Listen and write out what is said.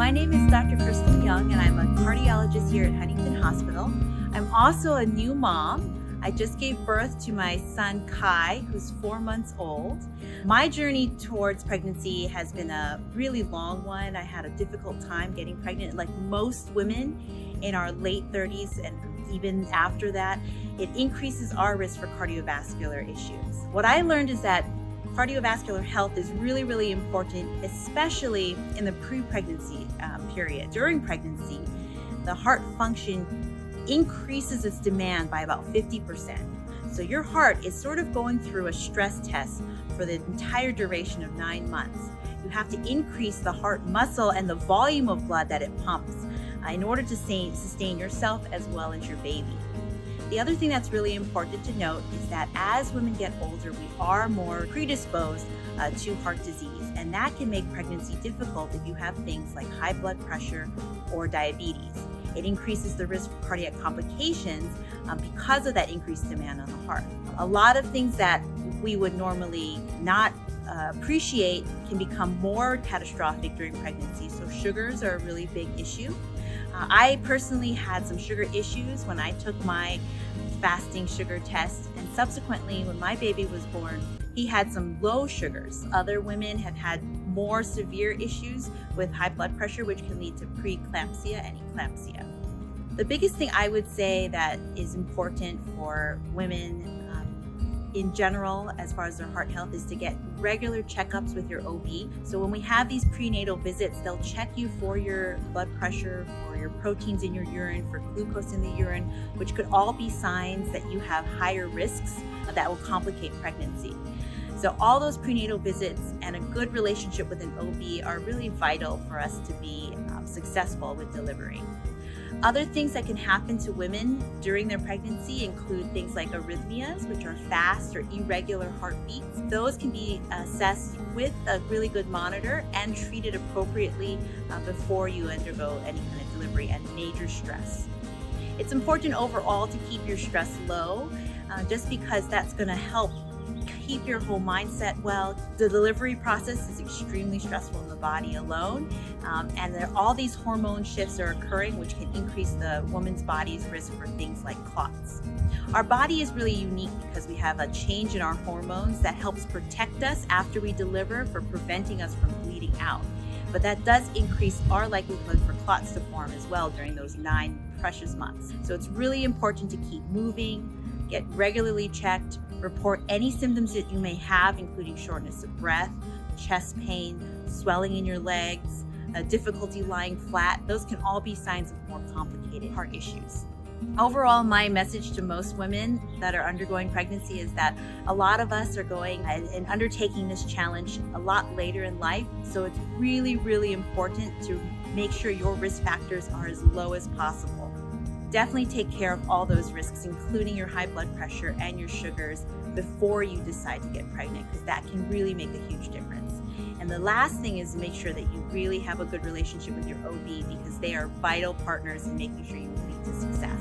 My name is Dr. Crystal Young, and I'm a cardiologist here at Huntington Hospital. I'm also a new mom. I just gave birth to my son Kai, who's 4 months old. My journey towards pregnancy has been a really long one. I had a difficult time getting pregnant. Like most women in our late 30s and even after that, it increases our risk for cardiovascular issues. What I learned is that cardiovascular health is really, really important, especially in the pre-pregnancy period. During pregnancy, the heart function increases its demand by about 50%. So your heart is sort of going through a stress test for the entire duration of 9 months. You have to increase the heart muscle and the volume of blood that it pumps in order to sustain yourself as well as your baby. The other thing that's really important to note is that as women get older, we are more predisposed to heart disease, and that can make pregnancy difficult if you have things like high blood pressure or diabetes. It increases the risk for cardiac complications because of that increased demand on the heart. A lot of things that we would normally not appreciate can become more catastrophic during pregnancy, so sugars are a really big issue. I personally had some sugar issues when I took my fasting sugar test, and subsequently when my baby was born, he had some low sugars. Other women have had more severe issues with high blood pressure, which can lead to preeclampsia and eclampsia. The biggest thing I would say that is important for women in general, as far as their heart health, is to get regular checkups with your OB. So when we have these prenatal visits, they'll check you for your blood pressure, for your proteins in your urine, for glucose in the urine, which could all be signs that you have higher risks that will complicate pregnancy. So all those prenatal visits and a good relationship with an OB are really vital for us to be successful with delivering. Other things that can happen to women during their pregnancy include things like arrhythmias, which are fast or irregular heartbeats. Those can be assessed with a really good monitor and treated appropriately before you undergo any kind of delivery and major stress. It's important overall to keep your stress low, just because that's going to help keep your whole mindset well. The delivery process is extremely stressful in the body alone, and all these hormone shifts are occurring, which can increase the woman's body's risk for things like clots. Our body is really unique because we have a change in our hormones that helps protect us after we deliver, for preventing us from bleeding out. But that does increase our likelihood for clots to form as well during those 9 precious months. So it's really important to keep moving, get regularly checked, report any symptoms that you may have, including shortness of breath, chest pain, swelling in your legs, difficulty lying flat. Those can all be signs of more complicated heart issues. Overall, my message to most women that are undergoing pregnancy is that a lot of us are going and undertaking this challenge a lot later in life. So it's really, really important to make sure your risk factors are as low as possible. Definitely take care of all those risks, including your high blood pressure and your sugars, before you decide to get pregnant, because that can really make a huge difference. And the last thing is make sure that you really have a good relationship with your OB, because they are vital partners in making sure you lead to success.